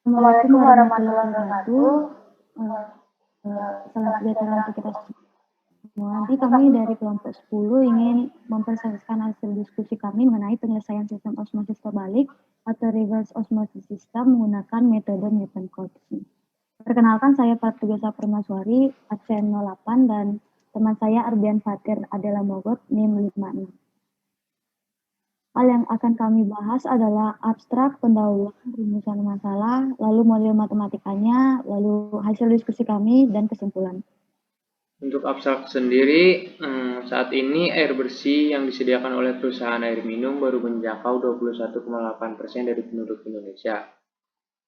Assalamualaikum warahmatullahi wabarakatuh. Salam sejahtera untuk kita semua. Nanti kami dari kelompok 10 ingin mempresentasikan hasil diskusi kami mengenai penyelesaian sistem osmosis terbalik atau reverse osmosis system menggunakan metode Newton Cotes. Perkenalkan, saya Pratugasa Permaswari, absen 08, dan teman saya Ardian Fatir Adela Mogot, NIM 56. Hal yang akan kami bahas adalah abstrak, pendahuluan, rumusan masalah, lalu model matematikanya, lalu hasil diskusi kami, dan kesimpulan. Untuk abstrak sendiri, saat ini air bersih yang disediakan oleh perusahaan air minum baru menjangkau 21,8% dari penduduk Indonesia.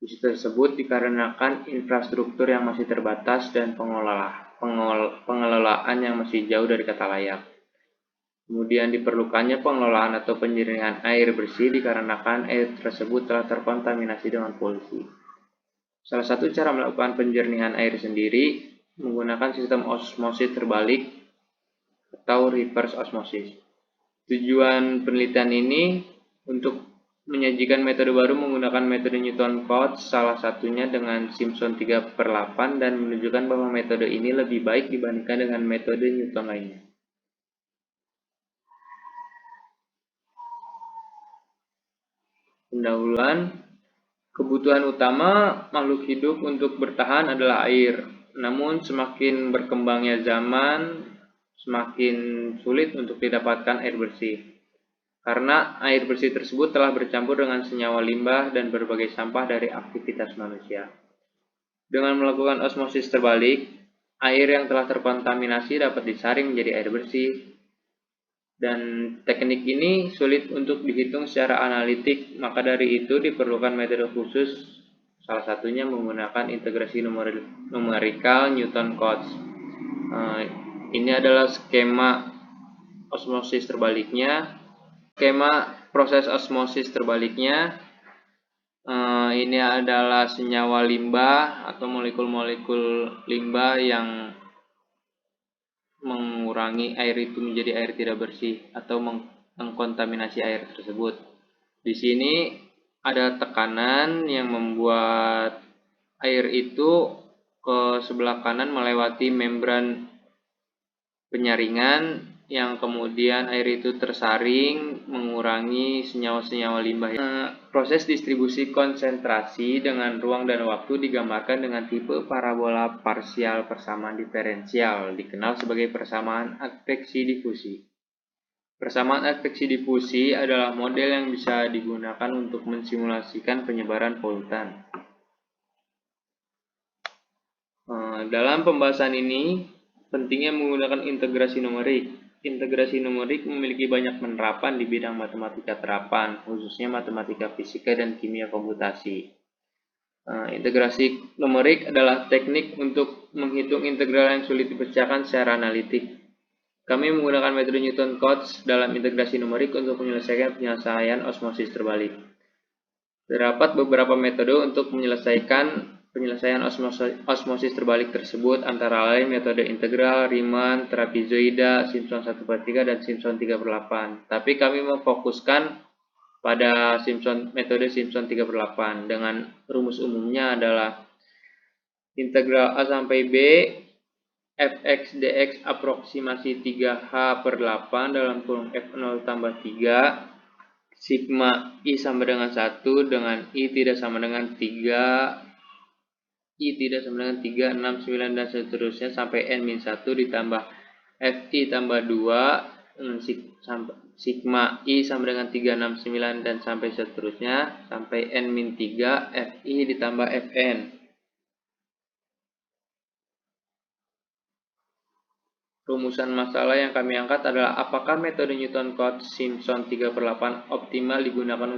Isu tersebut dikarenakan infrastruktur yang masih terbatas dan pengelolaan yang masih jauh dari kata layak. Kemudian diperlukannya pengelolaan atau penjernihan air bersih dikarenakan air tersebut telah terkontaminasi dengan polusi. Salah satu cara melakukan penjernihan air sendiri menggunakan sistem osmosis terbalik atau reverse osmosis. Tujuan penelitian ini untuk menyajikan metode baru menggunakan metode Newton Cotes, salah satunya dengan Simpson 3/8, dan menunjukkan bahwa metode ini lebih baik dibandingkan dengan metode Newton lainnya. Pendahuluan, kebutuhan utama makhluk hidup untuk bertahan adalah air. Namun semakin berkembangnya zaman, semakin sulit untuk didapatkan air bersih. Karena air bersih tersebut telah bercampur dengan senyawa limbah dan berbagai sampah dari aktivitas manusia. Dengan melakukan osmosis terbalik, air yang telah terkontaminasi dapat disaring menjadi air bersih. Dan teknik ini sulit untuk dihitung secara analitik, maka dari itu diperlukan metode khusus, salah satunya menggunakan integrasi numerikal Newton Cotes. Ini adalah skema osmosis terbaliknya. Skema proses osmosis terbaliknya, ini adalah senyawa limbah atau molekul-molekul limbah yang mengurangi air itu menjadi air tidak bersih atau mengkontaminasi air tersebut. Di sini ada tekanan yang membuat air itu ke sebelah kanan melewati membran penyaringan, yang kemudian air itu tersaring mengurangi senyawa-senyawa limbah. Proses distribusi konsentrasi dengan ruang dan waktu digambarkan dengan tipe parabola parsial persamaan diferensial, dikenal sebagai persamaan adveksi difusi. Persamaan adveksi difusi adalah model yang bisa digunakan untuk mensimulasikan penyebaran polutan. Dalam pembahasan ini, pentingnya menggunakan integrasi numerik. Integrasi numerik memiliki banyak penerapan di bidang matematika terapan, khususnya matematika fisika dan kimia komputasi. Integrasi numerik adalah teknik untuk menghitung integral yang sulit dipecahkan secara analitik. Kami menggunakan metode Newton Cotes dalam integrasi numerik untuk menyelesaikan penyelesaian osmosis terbalik. Terdapat beberapa metode untuk menyelesaikan penyelesaian osmosis terbalik tersebut, antara lain metode integral, Riemann, trapezoida, Simpson 1/3, dan Simpson 3/8. Tapi kami memfokuskan pada metode Simpson 3/8 dengan rumus umumnya adalah integral A sampai B fx dx aproksimasi 3h/8 dalam kurung f0 tambah 3 sigma I sama dengan 1 dengan I tidak sama dengan 3, I tidak sama dengan 3, 6, 9, dan seterusnya sampai N-1 ditambah Fi tambah 2 sigma I sama dengan 3, 6, 9, dan sampai seterusnya sampai N-3 Fi ditambah Fn. Rumusan masalah yang kami angkat adalah apakah metode Newton Cotes Simpson 3/8 optimal digunakan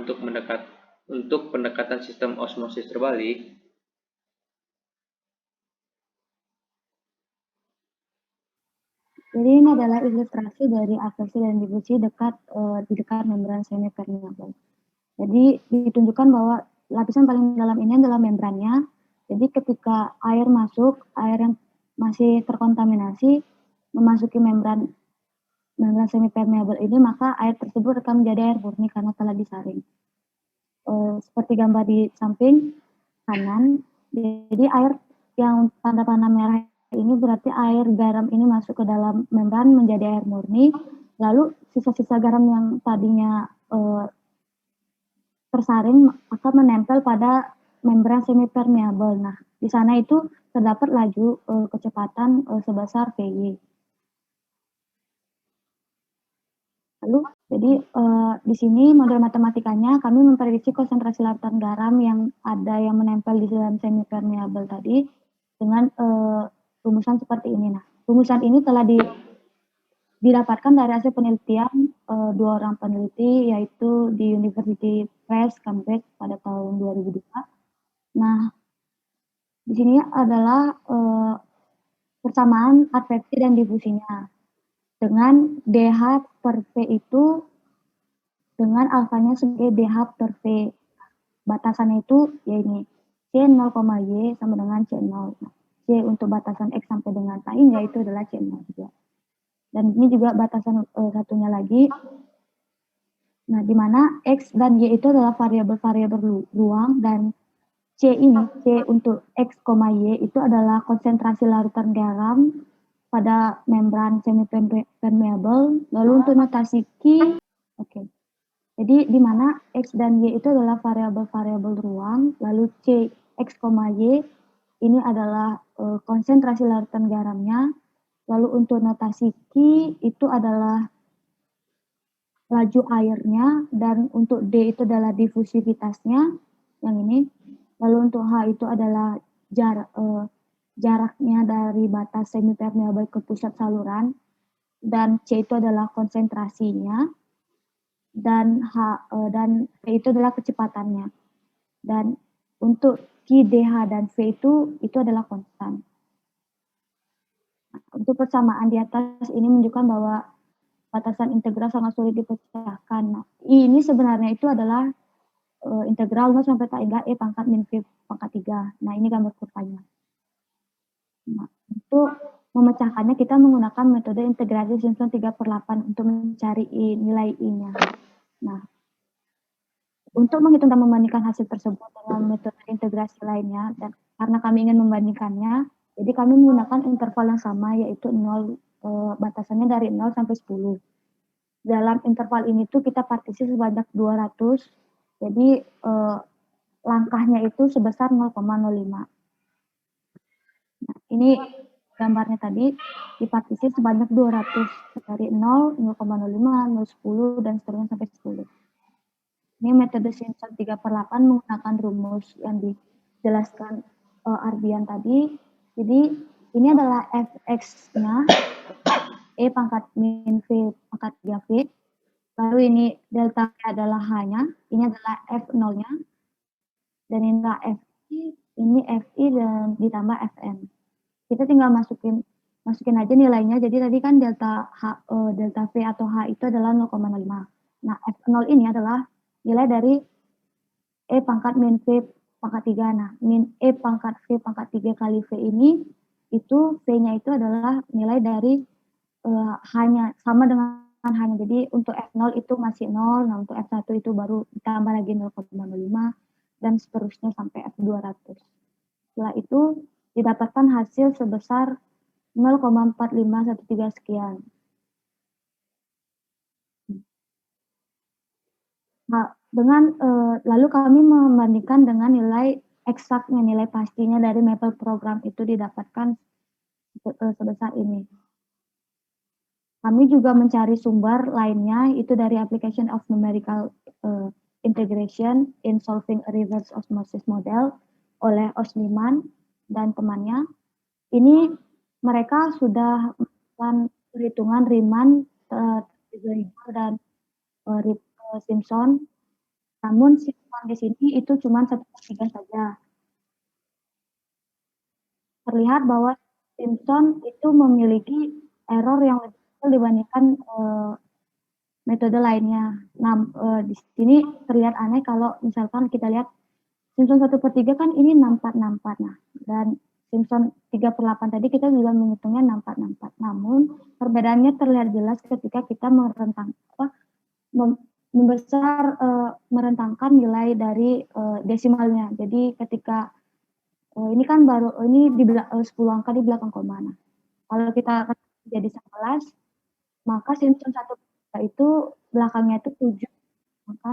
untuk pendekatan sistem osmosis terbalik? Jadi ini adalah ilustrasi dari adveksi dan difusi di dekat membran semi-permeable. Jadi ditunjukkan bahwa lapisan paling dalam ini adalah membrannya. Jadi ketika air masuk, air yang masih terkontaminasi memasuki membran semi-permeable ini, maka air tersebut akan menjadi air murni karena telah disaring. Seperti gambar di samping, kanan. Jadi air yang tanda panah merah ini berarti air garam ini masuk ke dalam membran menjadi air murni. Lalu sisa-sisa garam yang tadinya tersaring akan menempel pada membran semipermeable. Nah, di sana itu terdapat laju kecepatan sebesar Vy. Lalu, jadi di sini model matematikanya kami memprediksi konsentrasi larutan garam yang ada yang menempel di dalam semipermeable tadi dengan rumusan seperti ini. Nah, rumusan ini telah didapatkan dari hasil penelitian dua orang peneliti, yaitu di University Press Cambridge pada tahun 2002. Nah, di sini adalah persamaan adveksi dan difusinya dengan DH per V itu dengan alfanya sebagai DH per V. Batasannya itu ya ini C0, Y sama dengan C0. Nah, C untuk batasan X sampai dengan Taing yaitu adalah C0 juga. Dan ini juga batasan satunya lagi. Nah, di mana X dan Y itu adalah variabel-variabel ruang dan C ini, C untuk X, Y itu adalah konsentrasi larutan garam pada membran semipermeable. Lalu untuk notasi Q, oke. Jadi di mana X dan Y itu adalah variabel-variabel ruang, lalu C, X, Y ini adalah konsentrasi larutan garamnya. Lalu untuk notasi Q itu adalah laju airnya, dan untuk D itu adalah difusivitasnya, yang ini. Lalu untuk H itu adalah jaraknya dari batas semipermeable ke pusat saluran, dan C itu adalah konsentrasinya, dan P itu adalah kecepatannya. Dan untuk Q, DH, dan V itu adalah konstan. Nah, untuk persamaan di atas ini menunjukkan bahwa batasan integral sangat sulit dipecahkan. Nah, ini sebenarnya itu adalah integral 0 sampai tak hingga E pangkat min V pangkat 3. Nah, ini gambar kurvanya. Nah, untuk memecahkannya kita menggunakan metode integrasi Simpson 3/8 untuk mencari nilai I-nya. Nah, untuk menghitung dan membandingkan hasil tersebut dengan metode integrasi lainnya, dan karena kami ingin membandingkannya, jadi kami menggunakan interval yang sama, yaitu 0, batasannya dari 0 sampai 10. Dalam interval ini tuh kita partisi sebanyak 200, jadi langkahnya itu sebesar 0,05. Nah, ini gambarnya tadi dipartisi sebanyak 200 dari 0, 0,05, 0,10 dan seterusnya sampai 10. Ini metode Simpson 3/8 menggunakan rumus yang dijelaskan Ardian tadi. Jadi ini adalah fx-nya E pangkat min V pangkat 3V. Lalu ini delta V adalah H-nya, ini adalah F0-nya, dan ini adalah FI, ini FI dan ditambah Fn. Kita tinggal masukin aja nilainya. Jadi tadi kan delta V atau H itu adalah 0,05. Nah, F0 ini adalah nilai dari E pangkat min V pangkat 3. Nah, min E pangkat V pangkat 3 kali V ini, itu V-nya itu adalah nilai dari H-nya, sama dengan H-nya. Jadi untuk F0 itu masih 0, nah untuk F1 itu baru ditambah lagi 0,05, dan seterusnya sampai F200. Setelah itu didapatkan hasil sebesar 0,4513 sekian. Nah, lalu kami membandingkan dengan nilai eksaknya, nilai pastinya dari Maple program itu didapatkan sebesar ini. Kami juga mencari sumber lainnya, itu dari application of numerical integration in solving a reverse osmosis model oleh Osmiman dan temannya. Ini mereka sudah melakukan perhitungan Riemann, dan Simpson. Namun Simpson di sini itu cuma 1/3 saja. Terlihat bahwa Simpson itu memiliki error yang lebih kecil dibandingkan metode lainnya. Nah, di sini terlihat aneh kalau misalkan kita lihat Simpson 1/3 kan ini 6464. Nah, dan Simpson 3/8 tadi kita juga menghitungnya 6464. Namun perbedaannya terlihat jelas ketika kita merentangkan nilai dari desimalnya. Jadi ketika Ini kan baru ini di 10 angka di belakang koma. Nah, kalau kita jadi 11, maka Simpson 1/3 itu belakangnya itu 7. Maka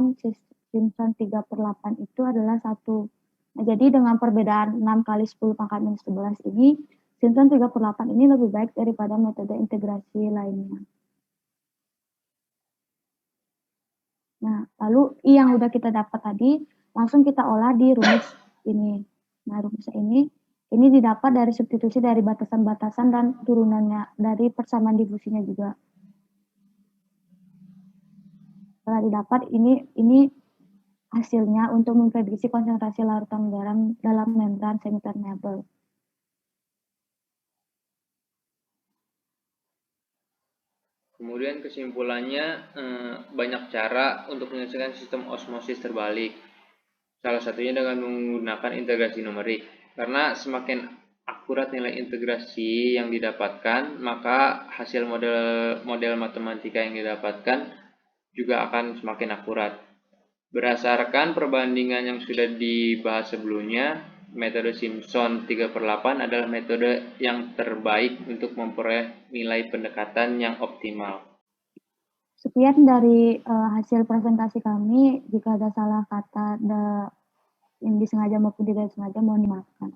Simpson 3/8 itu adalah 1. Nah, jadi dengan perbedaan 6 kali 10 pangkat minus 11 ini, Simpson 3/8 ini lebih baik daripada metode integrasi lainnya. Nah, lalu I yang udah kita dapat tadi, langsung kita olah di rumus ini. Nah, rumus ini didapat dari substitusi dari batasan-batasan dan turunannya, dari persamaan difusinya juga. Setelah didapat, ini hasilnya untuk memprediksi konsentrasi larutan garam dalam membran semipermeable. Kemudian kesimpulannya, banyak cara untuk menyelesaikan sistem osmosis terbalik. Salah satunya dengan menggunakan integrasi numerik. Karena semakin akurat nilai integrasi yang didapatkan, maka hasil model matematika yang didapatkan juga akan semakin akurat. Berdasarkan perbandingan yang sudah dibahas sebelumnya, metode Simpson 3/8 adalah metode yang terbaik untuk memperoleh nilai pendekatan yang optimal. Sekian dari hasil presentasi kami. Jika ada salah kata yang disengaja maupun tidak disengaja, mohon dimaafkan.